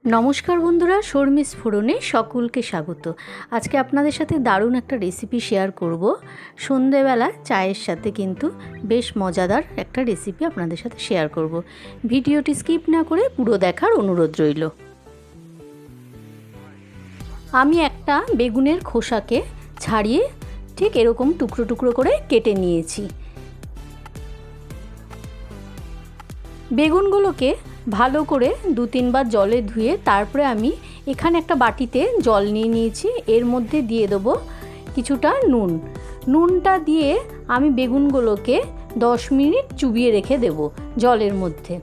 নমস্কার বন্ধুরা, শর্মিস ফোড়নে সকলকে স্বাগত। আজকে আপনাদের সাথে দারুণ একটা রেসিপি শেয়ার করব। সন্ধেবেলা চায়ের সাথে কিন্তু বেশ মজাদার একটা রেসিপি আপনাদের সাথে শেয়ার করব। ভিডিওটি স্কিপ না করে পুরো দেখার অনুরোধ রইল। আমি একটা বেগুনের খোসাকে ছাড়িয়ে ঠিক এরকম টুকরো টুকরো করে কেটে নিয়েছি। বেগুনগুলোকে ভালো করে 2-3 বার জলে ধুয়ে তারপরে আমি এখানে একটা বাটিতে জল নিয়ে নিয়েছি। এর মধ্যে দিয়ে দেবো কিছুটা নুন। নুনটা দিয়ে আমি বেগুনগুলোকে 10 মিনিট চুবিয়ে রেখে দেব জলের মধ্যে।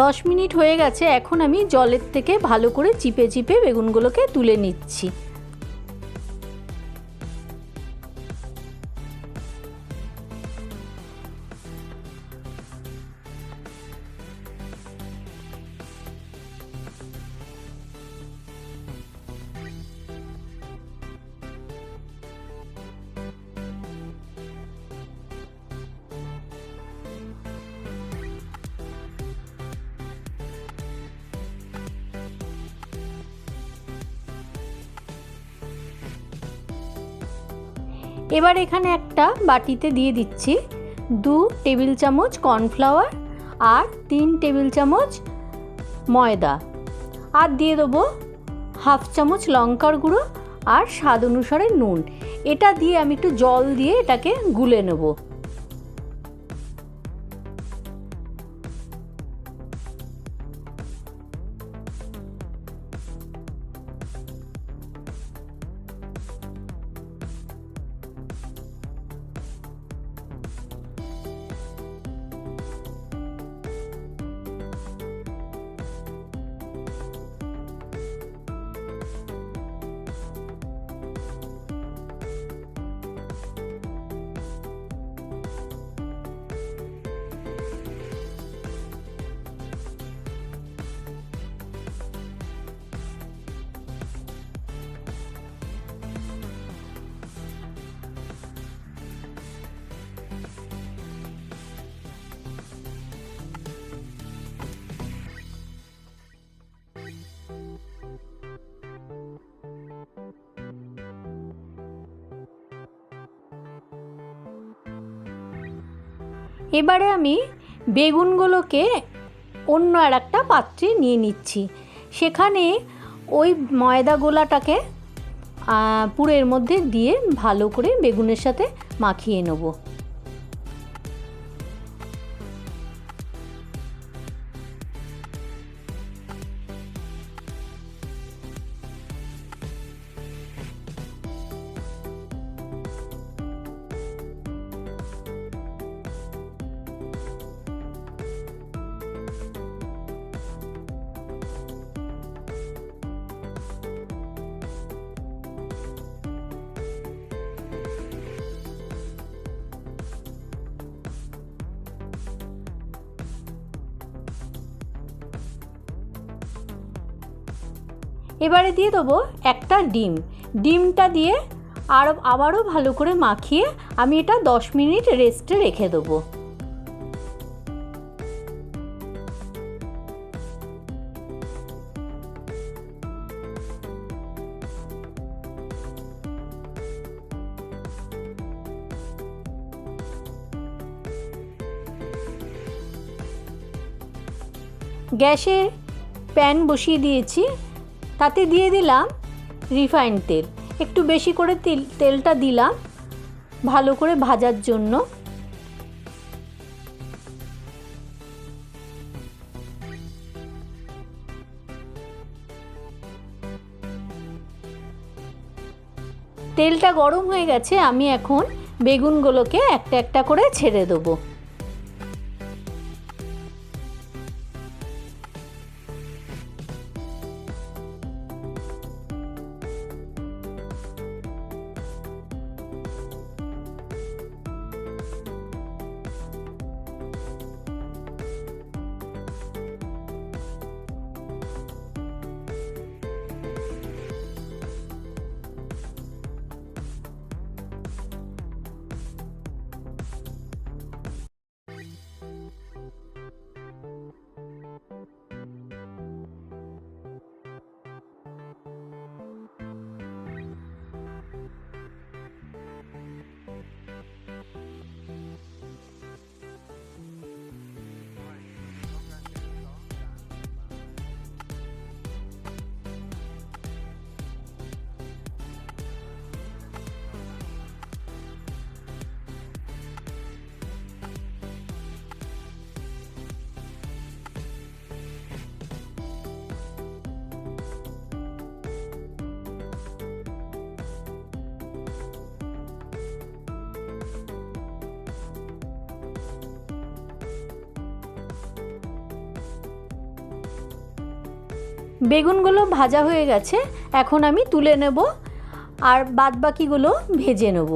দশ মিনিট হয়ে গেছে। এখন আমি জলের থেকে ভালো করে চিপে চিপে বেগুনগুলোকে তুলে নিচ্ছি। এবার এখানে একটা বাটিতে দিয়ে দিচ্ছি 2 টেবিল চামচ কর্নফ্লাওয়ার আর 3 টেবিল চামচ ময়দা, আর দিয়ে দেবো হাফ চামচ লঙ্কার গুঁড়ো আর স্বাদ অনুসারে নুন। এটা দিয়ে আমি একটু জল দিয়ে এটাকে গুলে নেব। এবারে আমি বেগুনগুলোকে অন্য আর একটা পাত্রে নিয়ে নিচ্ছি। সেখানে ওই ময়দা গোলাটাকে পুরের মধ্যে দিয়ে ভালো করে বেগুনের সাথে মাখিয়ে নেব। এবারে দিয়ে দেবো একটা ডিম। ডিমটা দিয়ে আবারও ভালো করে মাখিয়ে আমি এটা 10 মিনিট রেস্টে রেখে দেবো। গ্যাসে প্যান বসিয়ে দিয়েছি, তাতে দিয়ে দিলাম রিফাইন্ড তেল। একটু বেশি করে তেলটা দিলাম ভালো করে ভাজার জন্য। তেলটা গরম হয়ে গেছে, আমি এখন বেগুনগুলোকে একটা একটা করে ছেড়ে দেবো। বেগুনগুলো ভাজা হয়ে গেছে, এখন আমি তুলে নেব আর বাদবাকিগুলো ভেজে নেব।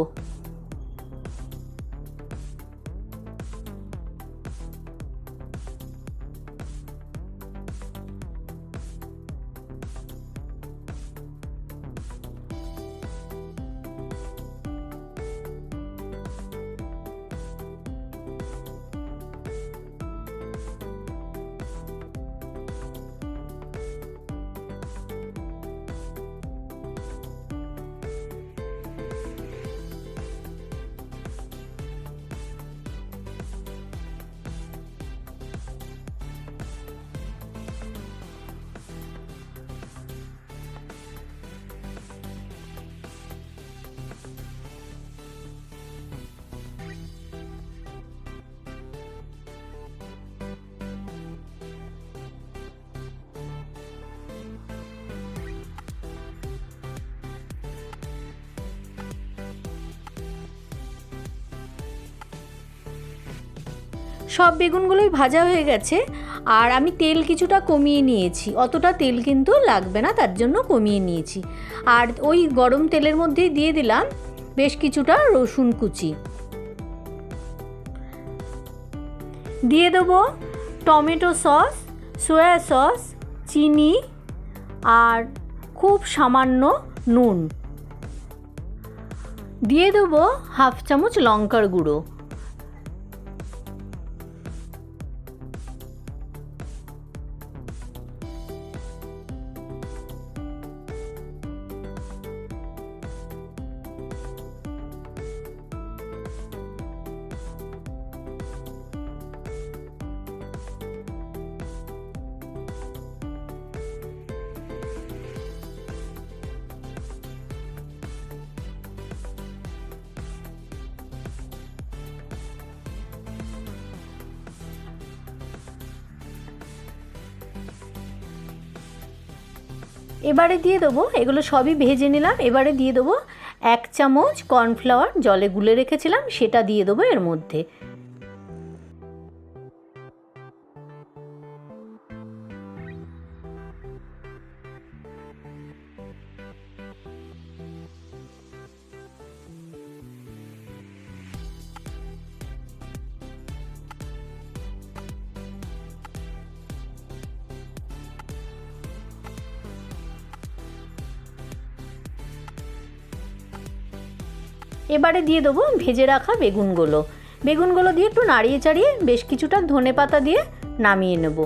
সব বেগুনগুলোই ভাজা হয়ে গেছে, আর আমি তেল কিছুটা কমিয়ে নিয়েছি, অতটা তেল কিন্তু লাগবে না, তার জন্য কমিয়ে নিয়েছি। আর ওই গরম তেলের মধ্যেই দিয়ে দিলাম বেশ কিছুটা রসুন কুচি, দিয়ে দেবো টমেটো সস, সয়া সস, চিনি আর খুব সামান্য নুন, দিয়ে দেবো হাফ চামচ লঙ্কার গুঁড়ো। এবারে দিয়ে দেবো, এগুলো সবই ভেজে নিলাম, এবারে দিয়ে দেবো 1 চামচ কর্নফ্লাওয়ার জলে গুলে রেখেছিলাম, সেটা দিয়ে দেবো এর মধ্যে। এবারে দিয়ে দেবো ভেজে রাখা বেগুনগুলো দিয়ে একটু নাড়িয়ে চাড়িয়ে বেশ কিছুটা ধনেপাতা দিয়ে নামিয়ে নেব।